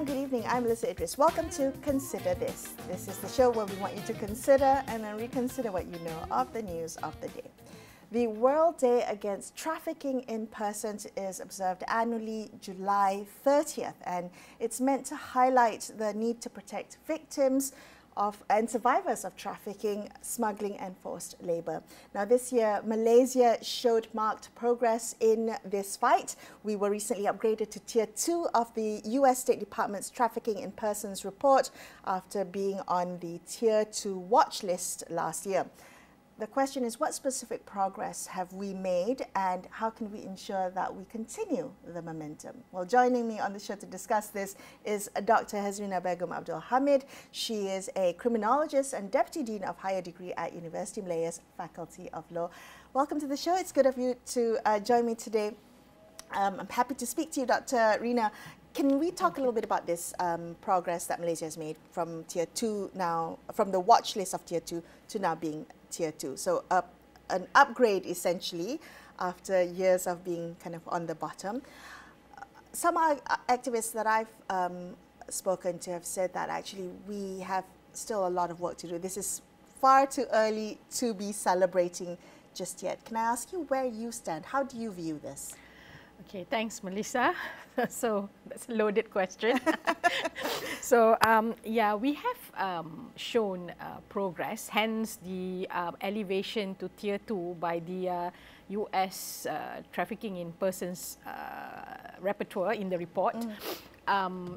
good evening. I'm Melisa Idris. Welcome to Consider This. This is the show where we want you to consider and then reconsider what you know of the news of the day. The World Day Against Trafficking in Persons is observed annually July 30th, and it's meant to highlight the need to protect victims of and survivors of trafficking, smuggling and forced labour. Now this year, Malaysia showed marked progress in this fight. We were recently upgraded to Tier 2 of the US State Department's Trafficking in Persons report after being on the Tier 2 watch list last year. The question is, what specific progress have we made and how can we ensure that we continue the momentum? Well, joining me on the show to discuss this is Dr. Haezreena Begum Abdul Hamid. She is a Criminologist and Deputy Dean of Higher Degree at Universiti Malaya's Faculty of Law. Welcome to the show. It's good of you to join me today. I'm happy to speak to you, Dr. Reena. Can we talk a little bit about this progress that Malaysia has made from Tier 2 now, from the watch list of Tier 2 to now being Tier 2? So an upgrade essentially after years of being kind of on the bottom. Some activists that I've spoken to have said that actually we have still a lot of work to do. This is far too early to be celebrating just yet. Can I ask you where you stand? How do you view this? Okay, thanks, Melisa. So that's a loaded question. So yeah, we have shown progress, hence the elevation to Tier 2 by the US Trafficking in Persons repertoire in the report.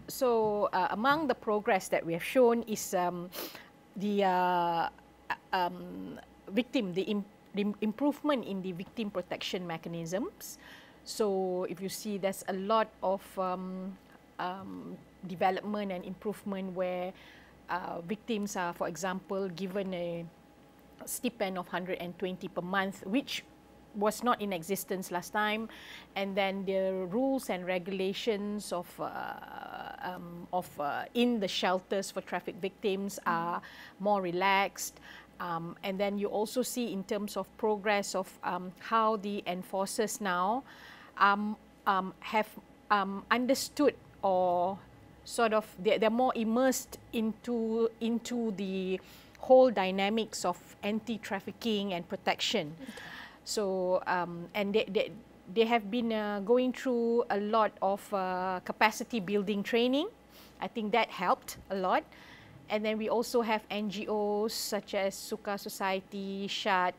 So among the progress that we have shown is the improvement in the victim protection mechanisms. So if you see, there's a lot of development and improvement where victims are, for example, given a stipend of 120 per month, which was not in existence last time, and then the rules and regulations of in the shelters for traffic victims are more relaxed. And then you also see in terms of progress of how the enforcers now have understood, or sort of they're more immersed into the whole dynamics of anti-trafficking and protection. Okay. So and they have been going through a lot of capacity building training. I think that helped a lot. And then we also have NGOs such as Suka Society, SHAD,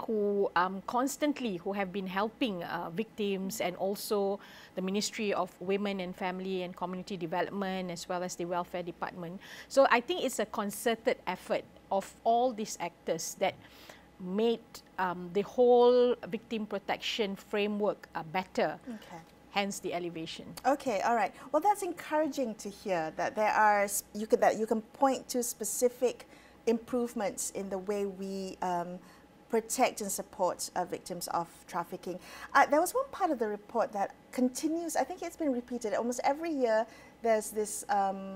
who constantly have been helping victims, and also the Ministry of Women and Family and Community Development, as well as the Welfare Department. So I think it's a concerted effort of all these actors that made the whole victim protection framework better. Okay. Hence the elevation. Okay, all right. Well, that's encouraging to hear that there are you can point to specific improvements in the way we protect and support victims of trafficking. There was one part of the report that continues. I think it's been repeated almost every year. There's this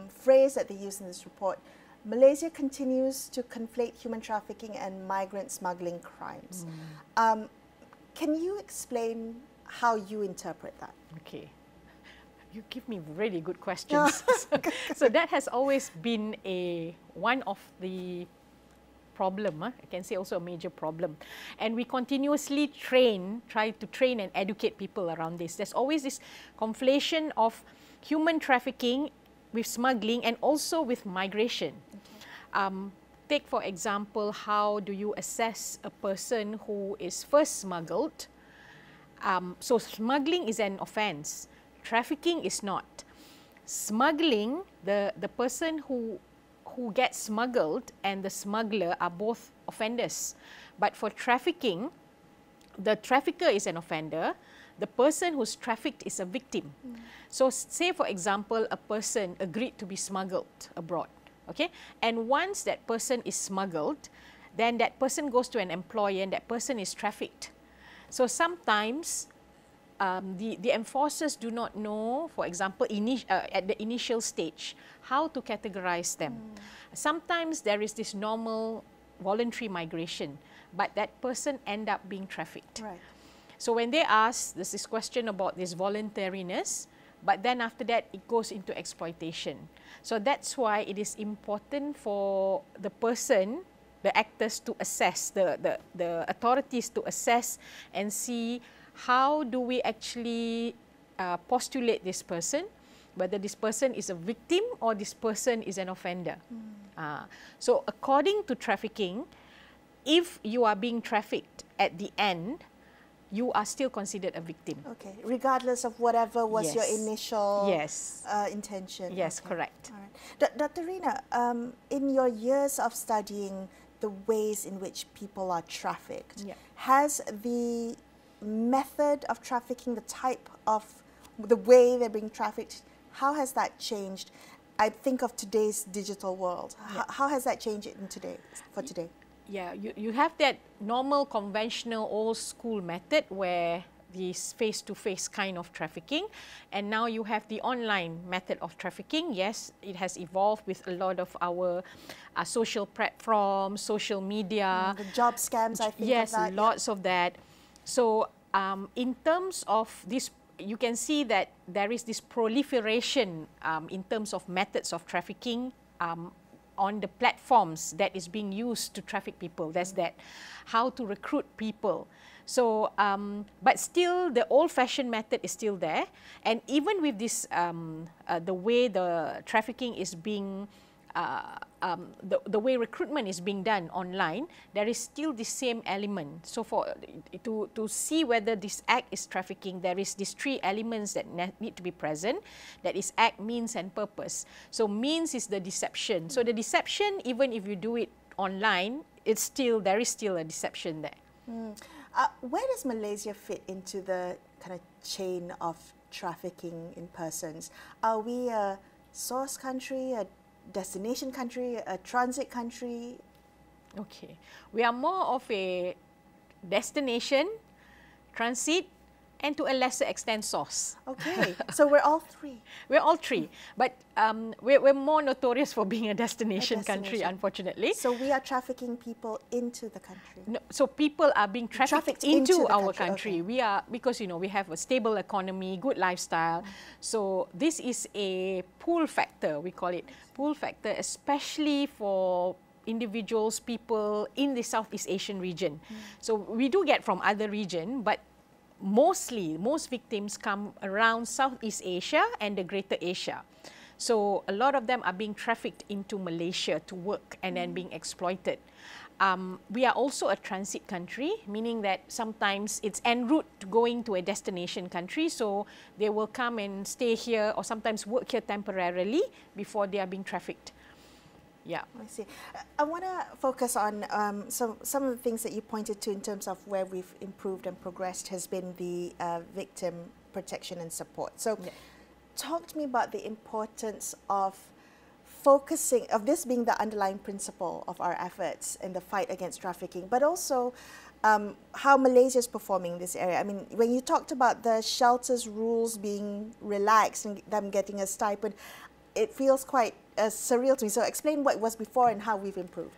phrase that they use in this report: Malaysia continues to conflate human trafficking and migrant smuggling crimes. Can you explain how you interpret that? Okay, you give me really good questions. So that has always been one of the problem, I can say also a major problem. And we continuously try to train and educate people around this. There's always this conflation of human trafficking with smuggling and also with migration. Okay. Take for example, how do you assess a person who is first smuggled? So smuggling is an offence, trafficking is not. Smuggling, the person who gets smuggled and the smuggler are both offenders. But for trafficking, the trafficker is an offender, the person who's trafficked is a victim. So say for example, a person agreed to be smuggled abroad, okay? And once that person is smuggled, then that person goes to an employer and that person is trafficked. So sometimes the enforcers do not know, for example, at the initial stage, how to categorize them. Sometimes there is this normal voluntary migration, but that person end up being trafficked. Right. So when they ask, there's this question about this voluntariness, but then after that it goes into exploitation. So that's why it is important for the person, the actors, to assess, the authorities to assess and see how do we actually postulate this person, whether this person is a victim or this person is an offender. So according to trafficking, if you are being trafficked at the end, you are still considered a victim. Okay, regardless of whatever was your initial intention. Yes, okay. correct. All right. Dr. Reena, in your years of studying the ways in which people are trafficked, has the method of trafficking, the type of, the way they're being trafficked, how has that changed? I think of today's digital world. How has that changed in today, for today? Yeah, you have that normal, conventional, old school method where this face-to-face kind of trafficking, and now you have the online method of trafficking. Yes, it has evolved with a lot of our social platforms, social media. The job scams, I think. Yes, of that, lots of that. So in terms of this, you can see that there is this proliferation in terms of methods of trafficking on the platforms that is being used to traffic people. That's that. How to recruit people. So, but still the old-fashioned method is still there. And even with this, the way the trafficking is being, the way recruitment is being done online, there is still the same element. So to see whether this act is trafficking, there is these three elements that need to be present. That is act, means and purpose. So means is the deception. So the deception, even if you do it online, it's still, there is still a deception there. Where does Malaysia fit into the kind of chain of trafficking in persons? Are we a source country, a destination country, a transit country? Okay, we are more of a destination, transit, and to a lesser extent source. Okay, so we're all three. We're all three, but we're more notorious for being a destination country, unfortunately. So we are trafficking people into the country. No, so people are being trafficked into our country. Okay. We are, because we have a stable economy, good lifestyle. So this is a pull factor, we call it pull factor, especially for individuals, people in the Southeast Asian region. So we do get from other region, but most victims come around Southeast Asia and the Greater Asia. So a lot of them are being trafficked into Malaysia to work and then being exploited. We are also a transit country, meaning that sometimes it's en route to going to a destination country, so they will come and stay here or sometimes work here temporarily before they are being trafficked. Yeah, I see. I want to focus on some of the things that you pointed to in terms of where we've improved and progressed has been the victim protection and support. So talk to me about the importance of focusing, of this being the underlying principle of our efforts in the fight against trafficking, but also how Malaysia is performing in this area. I mean, when you talked about the shelters rules being relaxed and them getting a stipend, it feels quite surreal to me. So explain what it was before and how we've improved.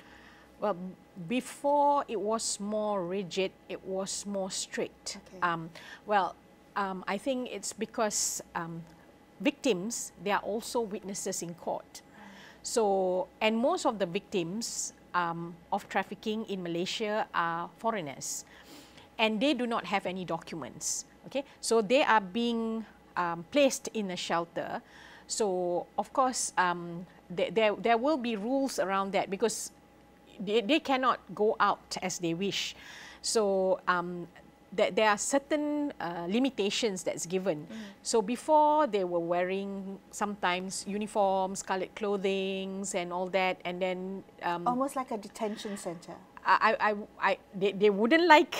Well, before it was more rigid, it was more strict. Okay. I think it's because victims, they are also witnesses in court. So, and most of the victims of trafficking in Malaysia are foreigners, and they do not have any documents. Okay, so they are being placed in a shelter. So, of course, there will be rules around that because they cannot go out as they wish. So, there are certain limitations that's given. So, before they were wearing sometimes uniforms, coloured clothing and all that, and then... almost like a detention centre. They wouldn't like...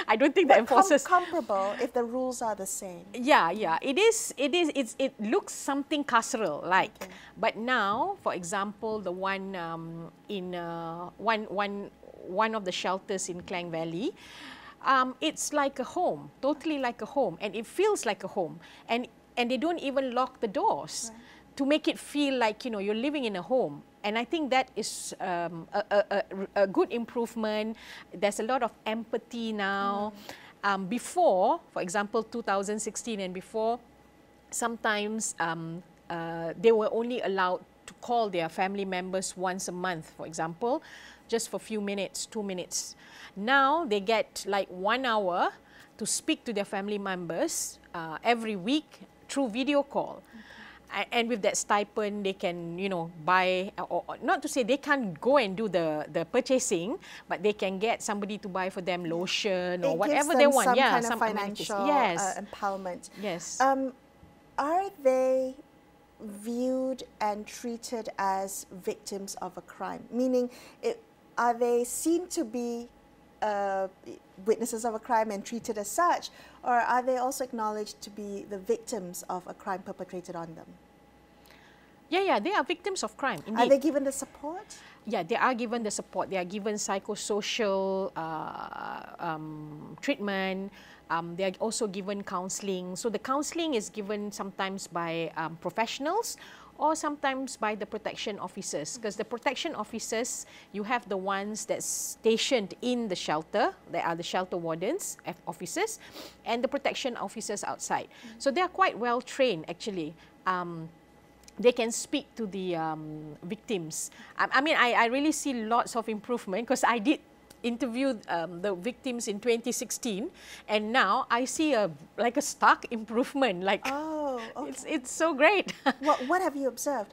I don't think the enforcers comparable if the rules are the same. Yeah, it looks something carceral like. Okay. But now, for example, the one in one of the shelters in Klang Valley, it's like a home, totally like a home, and it feels like a home, and they don't even lock the doors to make it feel like you're living in a home. And I think that is a good improvement. There's a lot of empathy now. Before, for example, 2016 and before, sometimes they were only allowed to call their family members once a month, for example, just for a few minutes, 2 minutes. Now they get like 1 hour to speak to their family members every week through video call. And with that stipend, they can, you know, buy, or not to say they can't go and do the purchasing, but they can get somebody to buy for them lotion or whatever they want. Yeah, some financial empowerment. Yes. Are they viewed and treated as victims of a crime? Meaning, are they seen to be witnesses of a crime and treated as such, or are they also acknowledged to be the victims of a crime perpetrated on them? Yeah, they are victims of crime. Indeed. Are they given the support? Yeah, they are given the support. They are given psychosocial treatment. They are also given counselling. So the counselling is given sometimes by professionals, or sometimes by the protection officers. Because the protection officers, you have the ones that's stationed in the shelter, they are the shelter wardens, officers, and the protection officers outside. So they are quite well trained actually. They can speak to the victims. I mean, I really see lots of improvement, because I did interview the victims in 2016, and now I see like a stark improvement. Like, oh, okay. It's so great. What have you observed?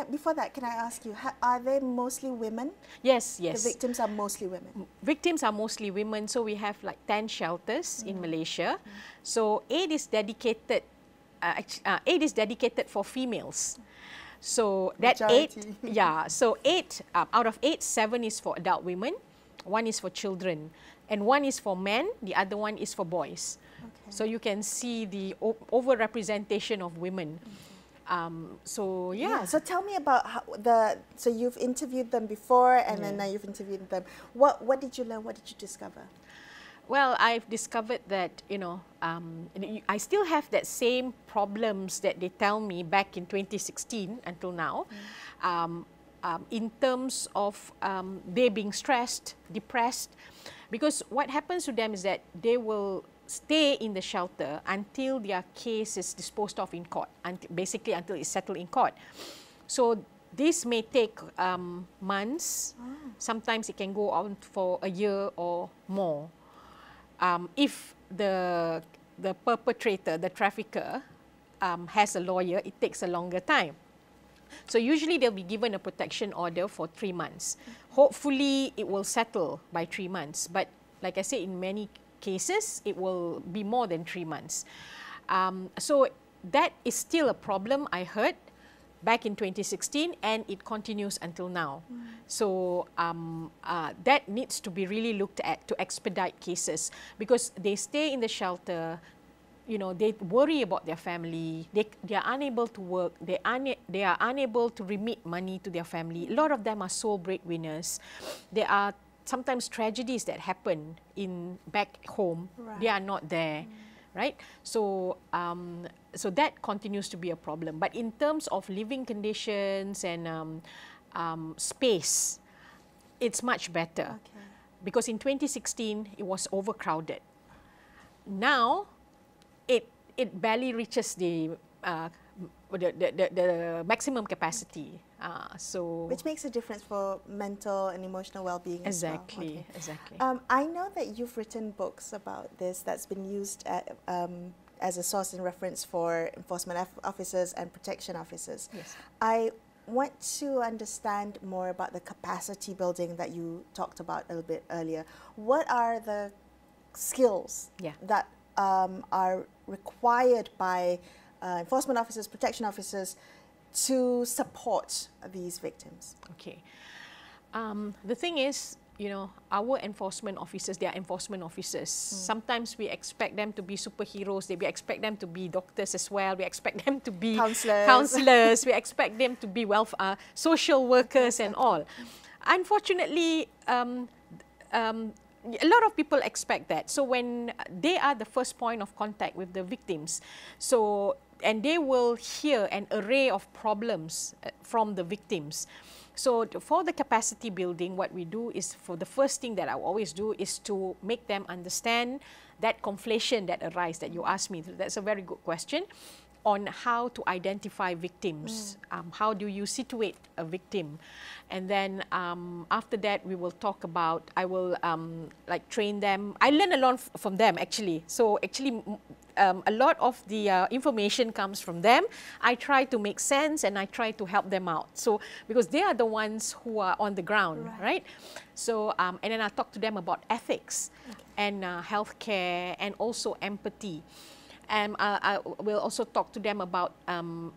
Before that, can I ask you, are they mostly women? Yes. The victims are mostly women. Victims are mostly women. So we have like 10 shelters in Malaysia. So 8 is dedicated. 8 is dedicated for females. So that Majority. 8, yeah. So 8 out of 8, 7 is for adult women. 1 is for children, and 1 is for men, the other one is for boys. Okay. So you can see the overrepresentation of women. So yeah. So tell me about how so you've interviewed them before, and then now you've interviewed them. What did you learn? What did you discover? Well, I've discovered that, you know, I still have that same problems that they tell me back in 2016 until now. In terms of they being stressed, depressed, because what happens to them is that they will stay in the shelter until their case is disposed of in court, basically until it's settled in court. So this may take months. Sometimes it can go on for a year or more. If the perpetrator, the trafficker, has a lawyer, it takes a longer time. So usually they'll be given a protection order for 3 months. Hopefully it will settle by 3 months. But like I said, in many cases, it will be more than 3 months. So that is still a problem, I heard, back in 2016, and it continues until now. So that needs to be really looked at to expedite cases, because they stay in the shelter. You know, they worry about their family. They are unable to work. They are unable to remit money to their family. A lot of them are sole breadwinners. There are sometimes tragedies that happen back home. Right. They are not there, right? So so that continues to be a problem. But in terms of living conditions and space, it's much better. Okay. Because in 2016 it was overcrowded. Now it barely reaches the maximum capacity. Which makes a difference for mental and emotional well-being as well. Okay. Exactly. I know that you've written books about this that's been used as a source and reference for enforcement officers and protection officers. Yes. I want to understand more about the capacity building that you talked about a little bit earlier. What are the skills that are required by enforcement officers, protection officers, to support these victims? Okay. The thing is, you know, our enforcement officers, they are enforcement officers. Sometimes we expect them to be superheroes. We expect them to be doctors as well. We expect them to be counselors. We expect them to be social workers and all. Unfortunately, a lot of people expect that. So when they are the first point of contact with the victims, and they will hear an array of problems from the victims. So for the capacity building, what we do is, for the first thing that I always do is to make them understand that conflation that arises that you asked me. That's a very good question. on how to identify victims. How do you situate a victim? And then after that, we will talk about, I will like train them. I learn a lot from them actually. So actually a lot of the information comes from them. I try to make sense and I try to help them out. So because they are the ones who are on the ground, right? So and then I talk to them about ethics and healthcare and also empathy. And I will also talk to them about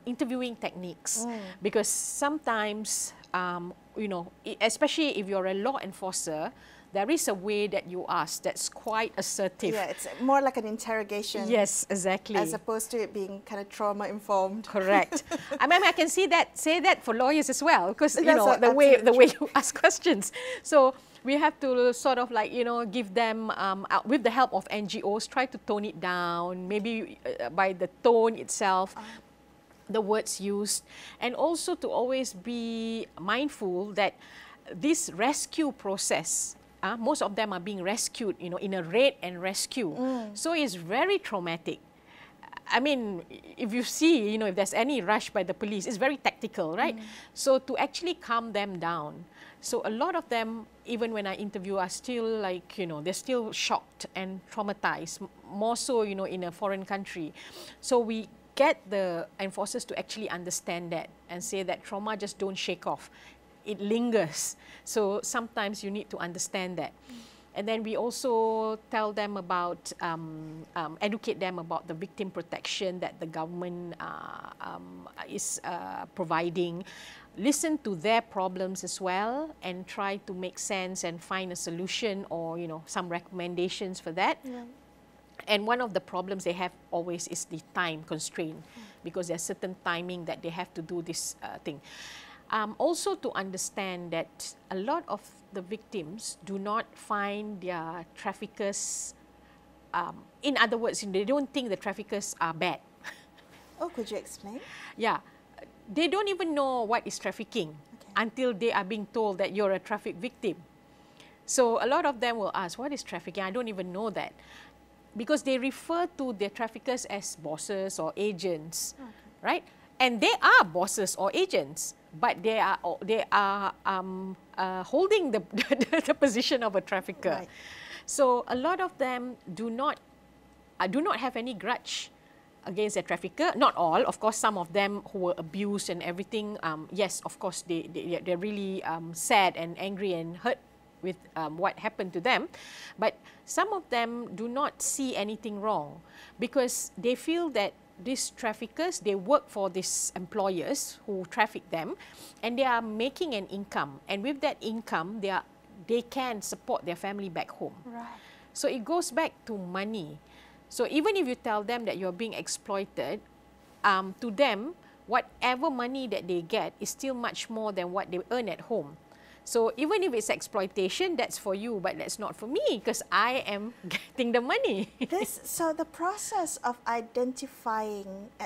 interviewing techniques, because sometimes, you know, especially if you're a law enforcer, there is a way that you ask that's quite assertive. Yeah, it's more like an interrogation. Yes, exactly. As opposed to it being kind of trauma-informed. Correct. I mean, I can say that for lawyers as well, because you know the way you ask questions. So we have to sort of like, you know, give them, with the help of NGOs, try to tone it down, maybe by the tone itself, the words used, and also to always be mindful that this rescue process, most of them are being rescued, you know, in a raid and rescue. So it's very traumatic. I mean, if you see, you know, if there's any rush by the police, it's very tactical, right? So to actually calm them down. So a lot of them, even when I interview, are still like, you know, they're still shocked and traumatized, more so, you know, in a foreign country. So we get the enforcers to actually understand that and say that trauma just don't shake off. It lingers. So sometimes you need to understand that. And then we also tell them about, educate them about the victim protection that the government is providing. Listen to their problems as well and try to make sense and find a solution or, you know, some recommendations for that. And one of the problems they have always is the time constraint, because there's certain timing that they have to do this thing. Also to understand that a lot of the victims do not find their traffickers, in other words, they don't think the traffickers are bad. Oh, could you explain? Yeah, they don't even know what is trafficking until they are being told that you're a traffic victim. So a lot of them will ask, what is trafficking? I don't even know that. Because they refer to their traffickers as bosses or agents, right? And they are bosses or agents, but they are holding the, the position of a trafficker. So a lot of them do not have any grudge against their trafficker. Not all, of course. Some of them who were abused and everything. Yes, of course, they're really sad and angry and hurt with what happened to them. But some of them do not see anything wrong, because they feel that these traffickers, they work for these employers who traffic them, and they are making an income. And with that income, they can support their family back home. So it goes back to money. So even if you tell them that you're being exploited, to them, whatever money that they get is still much more than what they earn at home. So even if it's exploitation, that's for you, but that's not for me, because I am getting the money. So the process of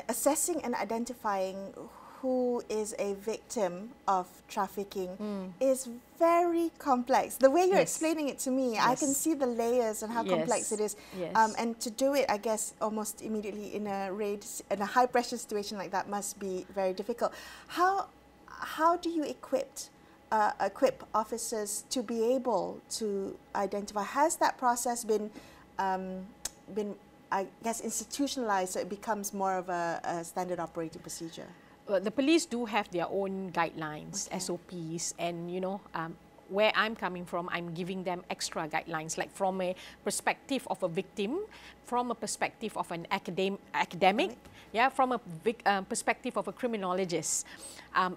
assessing and identifying who is a victim of trafficking is very complex. The way you're explaining it to me, I can see the layers and how complex it is. And to do it, I guess, almost immediately in a high pressure situation like that must be very difficult. How do you equip officers to be able to identify? Has that process been, I guess, institutionalized so it becomes more of a standard operating procedure? Well, the police do have their own guidelines, SOPs, and you know, where I'm coming from, I'm giving them extra guidelines, like from a perspective of a victim, from a perspective of an academic, from a perspective of a criminologist,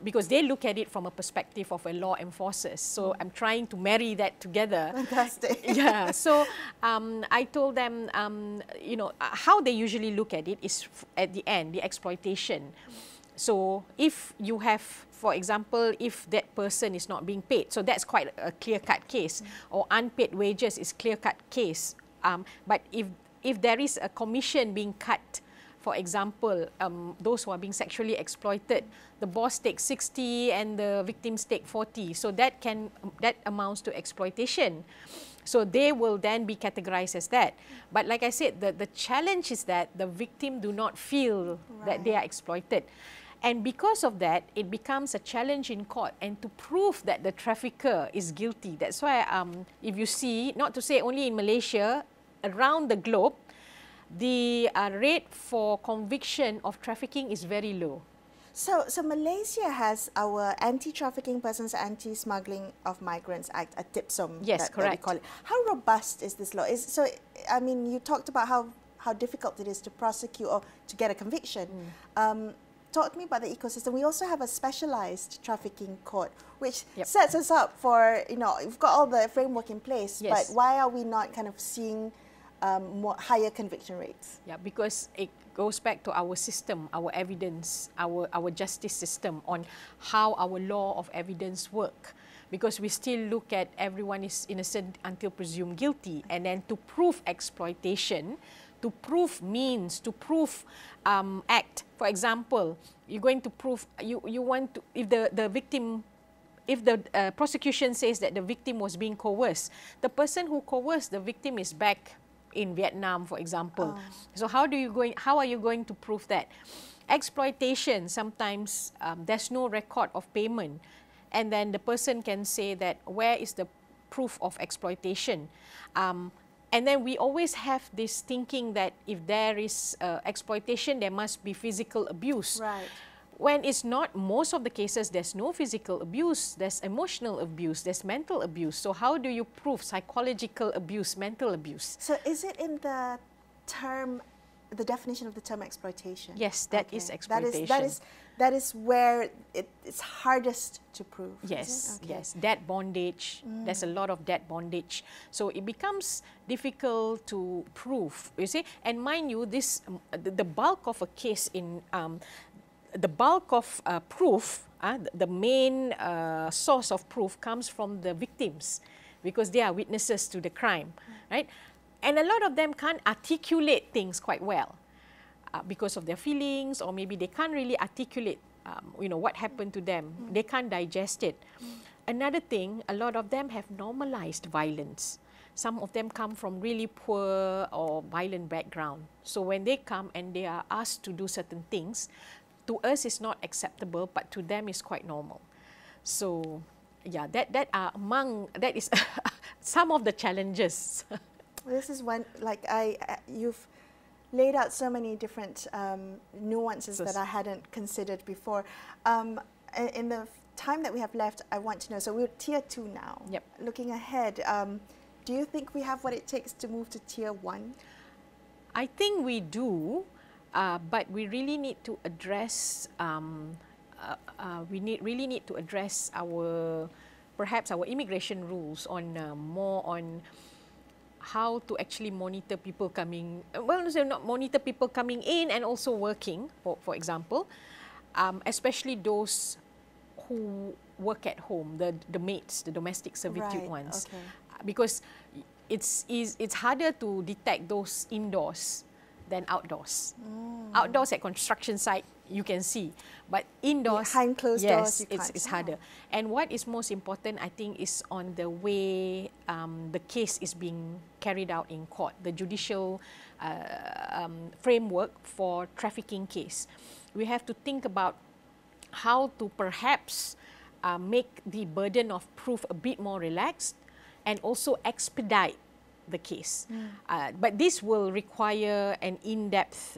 because they look at it from a perspective of a law enforcer. So I'm trying to marry that together. Fantastic. So I told them, you know, how they usually look at it is at the end, the exploitation. So if you have, for example, if that person is not being paid, so that's quite a clear-cut case, or unpaid wages is clear-cut case. But if there is a commission being cut For example, those who are being sexually exploited, the boss takes 60 and the victims take 40. So that amounts to exploitation. So they will then be categorized as that. But like I said, the challenge is that the victim do not feel that they are exploited. And because of that, it becomes a challenge in court and to prove that the trafficker is guilty. That's why if you see, not to say only in Malaysia, around the globe, the rate for conviction of trafficking is very low. So Malaysia has our Anti-Trafficking Persons, Anti-Smuggling of Migrants Act, a TIPSOM. Yes, correct. That we call it. How robust is this law? I mean, you talked about how difficult it is to prosecute or to get a conviction. Talk to me about the ecosystem. We also have a specialized trafficking court, which sets us up for, we've got all the framework in place, but why are we not kind of seeing more higher conviction rates? Yeah, because it goes back to our system, our evidence, our justice system on how our law of evidence work. Because we still look at everyone is innocent until presumed guilty, and then to prove exploitation, to prove means, to prove act. For example, you're going to prove, you want to, if the victim, if the prosecution says that the victim was being coerced, the person who coerced the victim is back in Vietnam, for example. So how are you going to prove that? Exploitation, sometimes there's no record of payment, and then the person can say that where is the proof of exploitation? And then we always have this thinking that if there is exploitation, there must be physical abuse. Right. When it's not, most of the cases, there's no physical abuse, there's emotional abuse, there's mental abuse. So how do you prove psychological abuse, mental abuse? So is it in the term, the definition of the term exploitation? Yes, that is exploitation. That is where it's hardest to prove. Yes, yes. Debt bondage, there's a lot of debt bondage. So it becomes difficult to prove, you see. And mind you, this the bulk of a case in, the bulk of proof, the main source of proof comes from the victims because they are witnesses to the crime, right? And a lot of them can't articulate things quite well because of their feelings, or maybe they can't really articulate, what happened to them. They can't digest it. Another thing, a lot of them have normalized violence. Some of them come from really poor or violent background. So when they come and they are asked to do certain things, to us it's not acceptable, but to them it's quite normal. So yeah, that is some of the challenges. This is one, like you've laid out so many different nuances that I hadn't considered before. In the time that we have left, I want to know, so we're Tier 2 now. Yep. Looking ahead, do you think we have what it takes to move to Tier 1? I think we do, but we really need to address, really need to address perhaps our immigration rules on more on how to actually monitor people coming, not monitor people coming in and also working, for example, especially those who work at home, the maids, the domestic servitude ones. Okay. Because it's harder to detect those indoors than outdoors. Outdoors at construction site, you can see, but indoors, behind closed doors, it's harder. And what is most important, I think, is on the way the case is being carried out in court, the judicial framework for trafficking case. We have to think about how to perhaps make the burden of proof a bit more relaxed and also expedite the case. But this will require an in-depth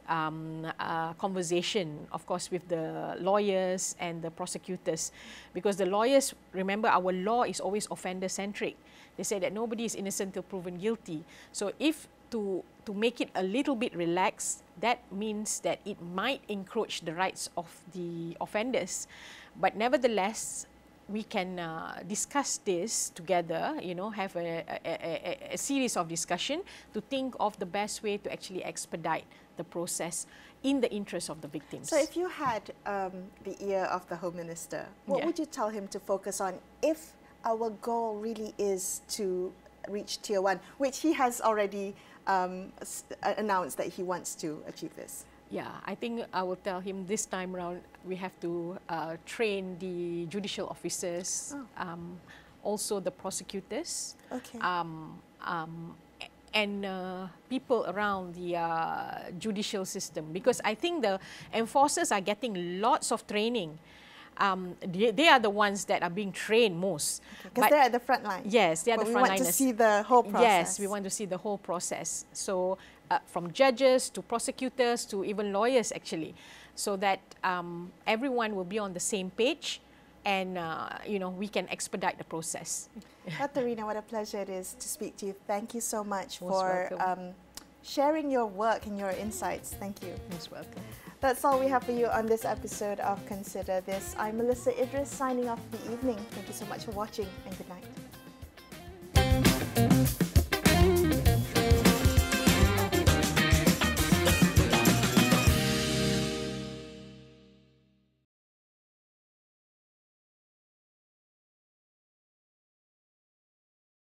conversation, of course, with the lawyers and the prosecutors, because the lawyers, remember, our law is always offender-centric. They say that nobody is innocent till proven guilty. So if to make it a little bit relaxed, that means that it might encroach the rights of the offenders. But nevertheless, we can discuss this together, have a series of discussion to think of the best way to actually expedite the process in the interest of the victims. So if you had the ear of the Home Minister, what would you tell him to focus on if our goal really is to reach Tier 1, which he has already announced that he wants to achieve this? Yeah, I think I will tell him this time around we have to train the judicial officers, also the prosecutors, Okay. and people around the judicial system, because I think the enforcers are getting lots of training. They are the ones that are being trained most. Because they're at the front line. Yes, they are the front liners. We want to see the whole process. Yes, we want to see the whole process. So from judges to prosecutors to even lawyers actually, so that everyone will be on the same page, and you know, we can expedite the process. Dr. Reena, what a pleasure it is to speak to you. Thank you so much Most for welcome. sharing your work and your insights. Thank you. Most welcome. That's all we have for you on this episode of Consider This. I'm Melisa Idris signing off for the evening. Thank you so much for watching, and good night.